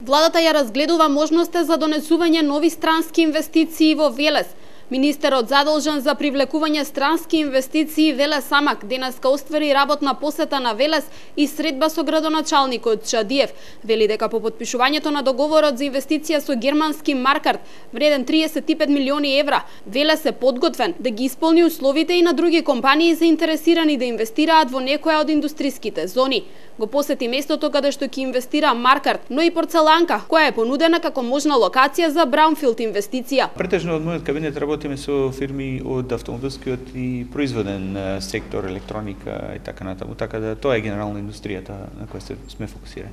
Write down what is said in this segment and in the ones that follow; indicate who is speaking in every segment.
Speaker 1: Владата ја разгледува можноста за донесување нови странски инвестиции во Велес. Министерот задолжен за привлекување странски инвестиции Велес Самак денеска оствари работна посета на Велес и средба со градоначалникот Чадиев. Вели дека по подпишувањето на договорот за инвестиција со германски Маркарт, вреден 35 милиони евра, Велес е подготвен да ги исполни условите и на други компании заинтересирани да инвестираат во некоја од индустријските зони. Го посети местото каде што ќе инвестира Маркарт, но и Порцеланка, која е понудена како можна локација за браунфилд инвестиција.
Speaker 2: Претежно од мојот кабинет работиме со фирми од автомобилскиот и производен сектор, електроника и така натаму, така да тоа е генерално индустријата на која сме фокусирани.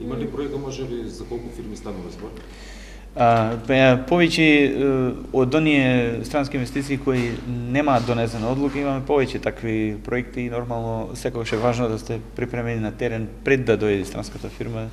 Speaker 3: Има ли бројка, може ли за колку фирми станува збор?
Speaker 2: Повеќе од оние странски инвестиции кои немаат донесена одлука, имаме повеќе такви проекти и нормално секогаш е важно да сте припремени на терен пред да дојде странската фирма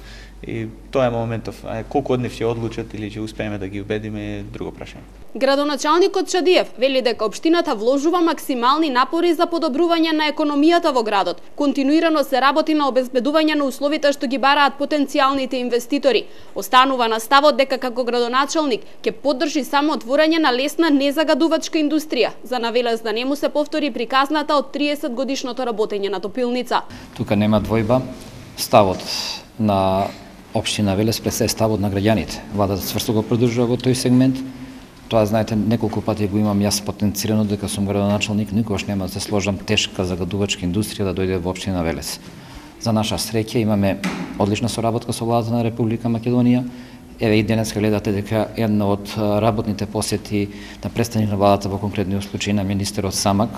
Speaker 2: и тоа е моментов. Колку од нив ќе одлучат или ќе успееме да ги убедиме е друго прашање.
Speaker 1: Градоначалникот Чадиев вели дека општината вложува максимални напори за подобрување на економијата во градот. Континуирано се работи на обезбедување на условите што ги бараат потенцијалните инвеститори. Останува на ставот дека како градоначалник ќе поддржи само отворање на лесна незагадувачка индустрија, за на Велес да не му се повтори приказната од 30 годишното работење на топилница.
Speaker 4: Тука нема двојба. Ставот на општина Велес се ставот на граѓаните. Владата цврсто го прдржува во тој сегмент. Тоа, знаете, неколку пати го имам јас потенцирано дека сум градоначалник, никогаш нема да се сложам тешка загадувачка индустрија да дојде во општина Велес. За наша среќа имаме одлична соработка со владата на Република Македонија. Еве и денеска гледате дека една од работните посети на представник на владата во конкретниот случај на министерот Самак,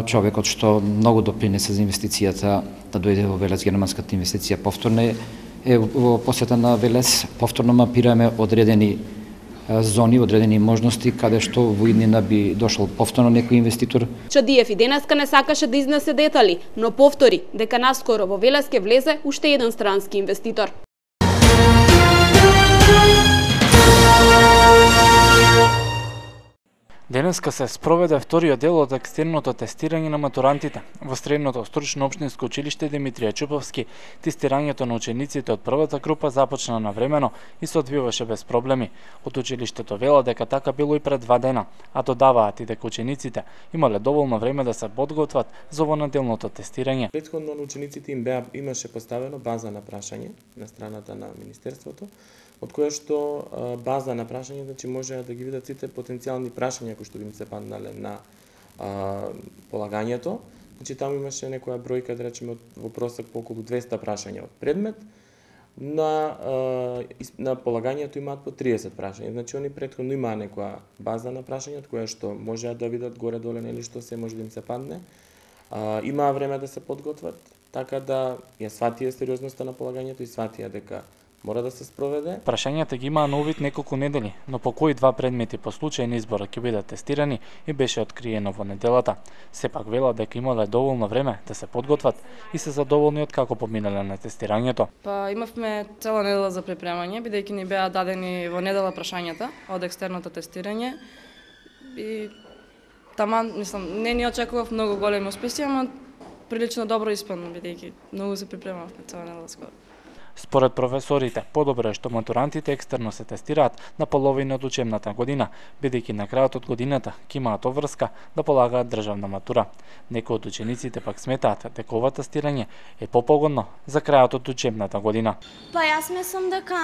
Speaker 4: човекот што многу допринесе за инвестицијата да дојде во Велес, германската инвестиција повторно е во посета на Велес, повторно мапираме одредени зони, одредени можности каде што во иднина би дошол повторно некој инвеститор.
Speaker 1: Чадиев и денеска не сакаше да изнесе детали, но повтори дека наскоро во Велес ќе влезе уште еден странски инвеститор.
Speaker 5: Денеска се спроведе вториот дел од екстерното тестирање на матурантите. Во средното стручно општинско училиште Димитрија Чуповски, тестирањето на учениците од првата група започна навремено и се одвиваше без проблеми. Од училиштето вела дека така било и пред 2 дена, а додаваат и дека учениците имале доволно време да се подготват за овонаделното тестирање.
Speaker 6: Претходно на учениците имаше поставено база на прашање на страната на Министерството, од која што база на прашање, значи можеа да ги видат сите потенцијални прашања кои што би им се паднале на полагањето. Значи таму имаше некоја бројка, да речеме, во просек по околу 200 прашања од предмет. На полагањето имаат по 30 прашања. Значи они претходно имаа некоја база на прашања од која што можеа да видат горе-доле нели што се може да им се падне. Имаа време да се подготват, така да ја сватија сериозноста на полагањето и сватија дека мора да се спроведе.
Speaker 5: Прашањата ги имаа на увид неколку недели, но по кои 2 предмети по случај на избора ќе бидат тестирани и беше откриено во неделата. Сепак вела дека имале доволно време да се подготват и се задоволни од како поминале на тестирањето.
Speaker 7: Имавме цела недела за припремање, бидејќи ни беа дадени во недела прашањата од екстерното тестирање. И таман, не ни очекував многу големи успеси, ама прилично добро испадна, бидејќи многу се припремавме цела недела скоро.
Speaker 5: Според професорите, подобро е што матурантите екстерно се тестираат на половина од учебната година, бидејќи на крајот од годината ќе имаат обврска да полагаат државна матура. Некои од учениците пак сметаат дека ова тестирање е попогодно за крајот од учебната година.
Speaker 8: Јас мислам дека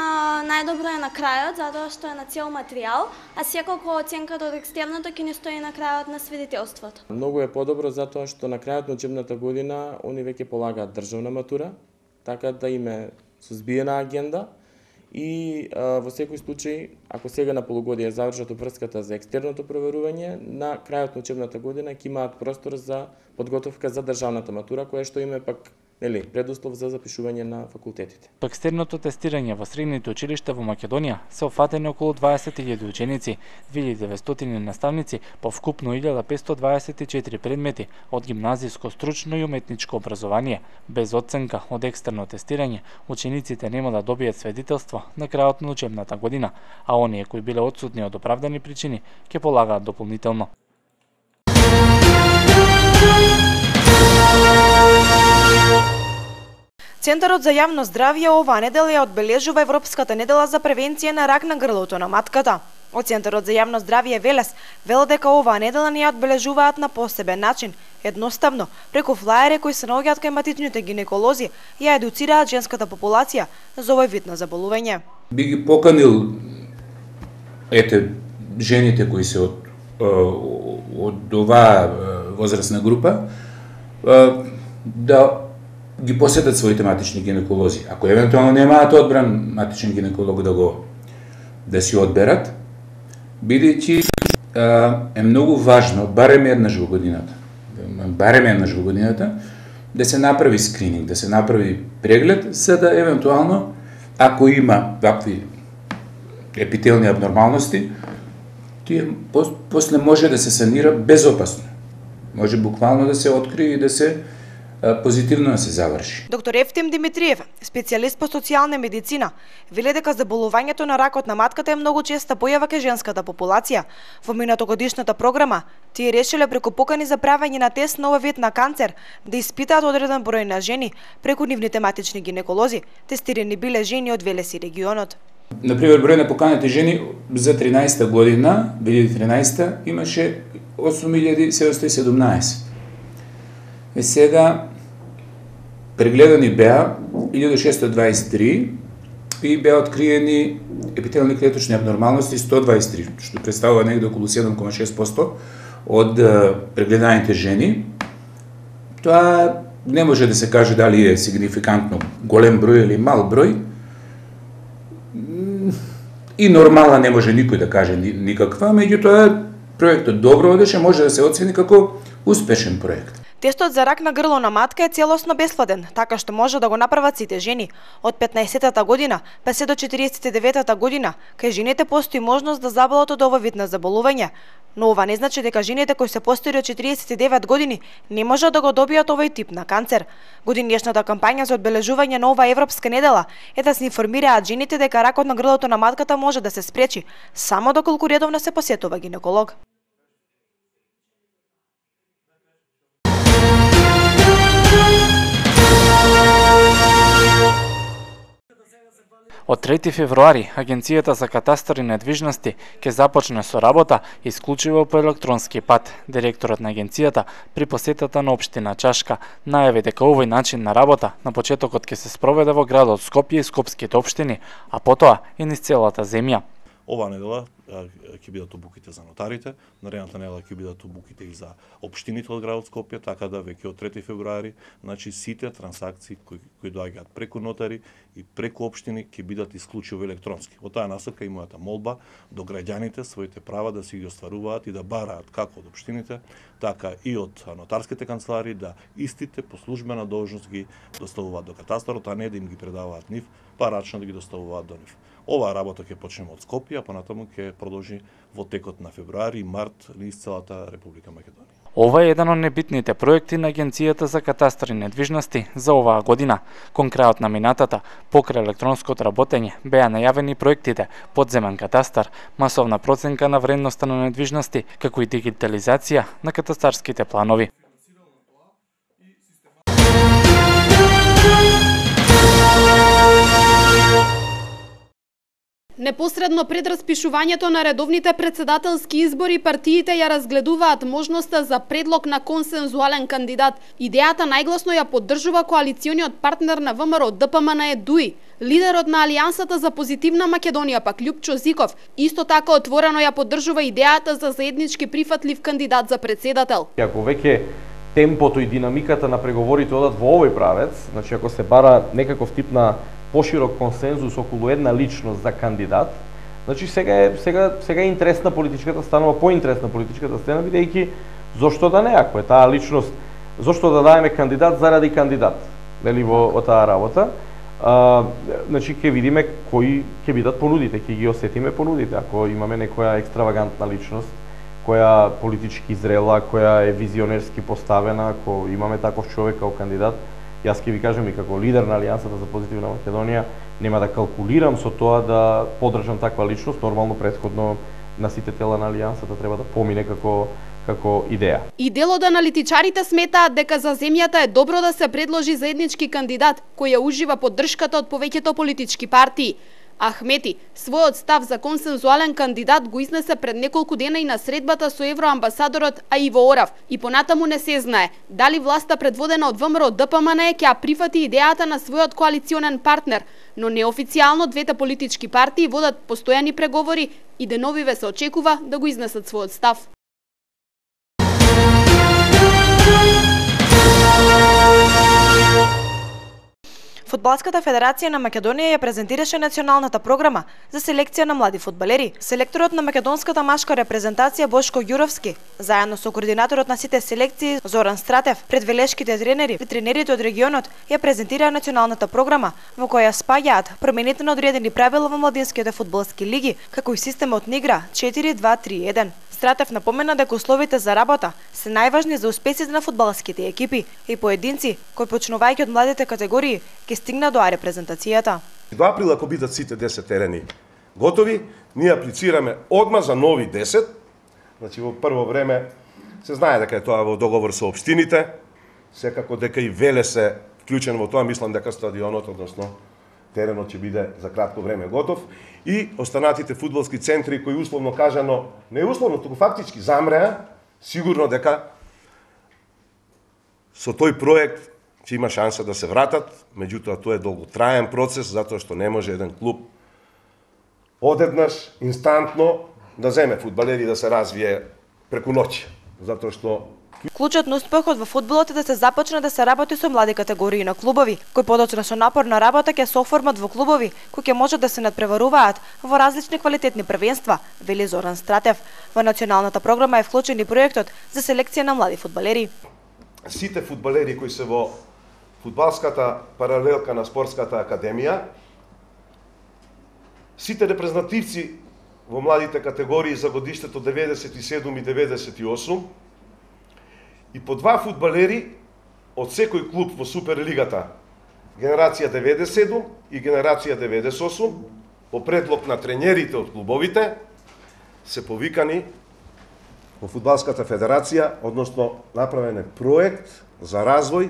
Speaker 8: најдобро е на крајот, затоа што е на цел материјал, а секако оценката од екстерното ќе ни стои на крајот на свидетелството.
Speaker 6: Многу е подобро затоа што на крајот на учебната година они веќе полагаат државна матура, така да име сузбиена агенда и во секој случај, ако сега на полугодие завршат обврската за екстерното проверување, на крајот на учебната година ќе имаат простор за подготовка за државната матура, која што има пак предуслов за запишување на факултетите.
Speaker 5: По екстерното тестирање во средните училишта во Македонија се офатени околу 20.000 ученици, 2900 наставници по вкупно 1524 предмети од гимназиско, стручно и уметничко образование. Без оценка од екстерно тестирање, учениците нема да добијат свидетелство на крајот на учебната година, а оние кои биле отсутни од оправдани причини ќе полагаат дополнително.
Speaker 9: Центарот за јавно здравје оваа недела ја одбележува Европската недела за превенција на рак на грлото на матката. Од Центарот за јавно здравје Велес велат дека оваа недела не ја одбележуваат на посебен начин, едноставно, преку флаери кои се наоѓаат кај матичните гинеколози, ја едуцираат женската популација за овој вид на заболување.
Speaker 10: Би ги поканил жените кои се од оваа возрастна група да ги посетат своите матични гинеколози. Ако евентуално немаат одбран матичен гинеколог да си одберат, бидејќи е многу важно, барем еднаш во годината, да се направи скрининг, да се направи преглед, за да евентуално, ако има вакви епителни абнормалности, тие после може да се санира безопасно. Може буквално да се открие и да се позитивно да се заврши.
Speaker 9: Доктор Ефтим Димитриев, специјалист по социјална медицина, вели дека заболувањето на ракот на матката е многу честа појава кај женската популација. Во минатогодишната програма, тие решиле преку покани за правење на тест на овој вид на канцер да испитаат одреден број на жени преку нивните матични гинеколози. Тестирани биле жени од Велес и регионот.
Speaker 10: Например, број на поканети жени за 13 година, 2013 имаше 8717. Сега прегледани беа 1623 и беа откриени епителни клеточни абнормалности 123, што представува негде околу 7,6% од прегледаните жени. Тоа не може да се каже дали е сигнификантно голем број или мал број. И нормална не може никој да каже никаква, меѓутоа проектот добро одеше, може да се оцени како успешен проект.
Speaker 9: Тестот за рак на грло на матка е целосно бесплатен, така што може да го направат сите жени. Од 15-та година па се до 49-та година, кај жените постои можност да заболат од овој вид на заболување. Но ова не значи дека жените кои се постари од 49 години не можат да го добијат овој тип на канцер. Годинешната кампања за одбележување на оваа Европска недела е да се информираат жените дека ракот на грлото на матката може да се спречи само доколку редовно се посетува гинеколог.
Speaker 5: Од 3 февруари, Агенцијата за катастар и недвижности ќе започне со работа исклучиво по електронски пат. Директорот на агенцијата при посетата на општина Чашка најави дека овој начин на работа на почетокот ќе се спроведе во градот Скопје и скопските општини, а потоа и низ целата земја.
Speaker 11: Оваа недела ќе бидат обуките за нотарите, наредната недела ќе бидат обуките и за општините од градот Скопје, така да веќе од 3 февруари, значи сите трансакции кои доаѓаат преку нотари и преку општини ќе бидат исклучиво електронски. Во таа насока и мојата молба до граѓаните своите права да си ги остваруваат и да бараат како од општините, така и од нотарските канцелари да истите по службена должност ги доставуваат до катастарот, а не да им ги предаваат нив, па рачно да ги доставуваат до нив. Оваа работа ќе почнеме од Скопје, а понатаму ќе продолжи во текот на февруари и март низ целата Република Македонија.
Speaker 5: Ова е еден од небитните проекти на Агенцијата за катастар и недвижности за оваа година. Кон крајот на минатата, покрај електронското работење, беа најавени проектите подземен катастар, масовна проценка на вредноста на недвижности, како и дигитализација на катастарските планови.
Speaker 1: Непосредно пред распишувањето на редовните председателски избори, партиите ја разгледуваат можноста за предлог на консензуален кандидат. Идејата најгласно ја поддржува коалициониот партнер на ВМРО ДПМН е ДУИ. Лидерот на Алијансата за позитивна Македонија, пак Љупчо Зиков, исто така отворено ја поддржува идејата за заеднички прифатлив кандидат за председател.
Speaker 12: Ако веќе темпото и динамиката на преговорите одат во овој правец, значи ако се бара некаков тип на поширок консензус околу една личност за кандидат, значи сега е интересна политичката, станува поинтересна политичката сцена, бидејќи зошто да не, ако е таа личност, зошто да даеме кандидат заради кандидат, нели во таа работа. Значи ќе видиме кои ќе бидат понудите, ќе ги осетиме понудите, ако имаме некоја екстравагантна личност, која политички зрела, која е визионерски поставена, ако имаме таков човек како кандидат, јас ќе ви кажам и како лидер на Алијансата за позитивна Македонија, нема да калкулирам со тоа да поддржам таква личност, нормално претходно на сите тела на Алијансата треба да помине како како идеја.
Speaker 1: И дел од аналитичарите сметаат дека за земјата е добро да се предложи заеднички кандидат кој ја ужива поддршката од повеќето политички партии. Ахмети својот став за консензуален кандидат го изнесе пред неколку дена и на средбата со евроамбасадорот Аиво Орав и понатаму не се знае дали власта предводена од ВМРО ДПМН ќе ја прифати идејата на својот коалиционен партнер, но неофицијално двете политички партии водат постојани преговори и деновиве се очекува да го изнесат својот став.
Speaker 9: Фудбалската федерација на Македонија ја презентираше националната програма за селекција на млади фудбалери. Селекторот на македонската машка репрезентација Бошко Ѓуровски, заедно со координаторот на сите селекции Зоран Стратев, пред велешките тренери и тренерите од регионот ја презентираа националната програма во која спаѓаат промените на одредени правила во младинските фудбалски лиги, како и системот на игра 4-2-3-1. Стратев напомена дека условите за работа се најважни за успесите на фудбалските екипи и поединци кои почнувајќи од младите категории ќе стигнат до А репрезентацијата.
Speaker 13: До април ако бидат сите 10 терени готови, ние аплицираме одма за нови 10. Значи во прво време се знае дека е тоа во договор со општините, секако дека и Велес е вклучен во тоа, мислам дека стадионот, односно теренот ќе биде за кратко време готов и останатите фудбалски центри кои условно кажано, не условно, туку фактички замреа, сигурно дека со тој проект ќе има шанса да се вратат, меѓутоа тоа е долготраен процес, затоа што не може еден клуб одеднаш, инстантно, да земе фудбалери да се развие преку ноќ, затоа што
Speaker 9: Клучот на успехот во фудбалот е да се започне да се работи со млади категории на клубови, кои подоцна со напорна работа ќе се оформат во клубови, кои ќе можат да се надпреваруваат во различни квалитетни првенства, вели Зоран Стратев. Во националната програма е вклучен и проектот за селекција на млади фудбалери.
Speaker 13: Сите фудбалери кои се во фудбалската паралелка на спортската академија, сите репрезентативци во младите категории за годиштето 97 и 98, и по два фудбалери од секој клуб во Суперлигата, генерација 97 и генерација 98, по предлог на тренерите од клубовите, се повикани во Фудбалската федерација, односно направен е проект за развој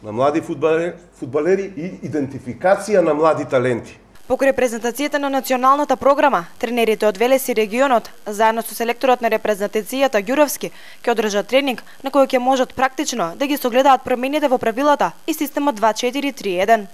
Speaker 13: на млади фудбалери и идентификација на млади таленти.
Speaker 9: Покрај презентацијата на националната програма, тренерите од Велес и регионот, заедно со селекторот на репрезентацијата Ѓуровски, ќе одржат тренинг на кој ќе можат практично да ги согледаат промените во правилата и системот 2-4-3-1.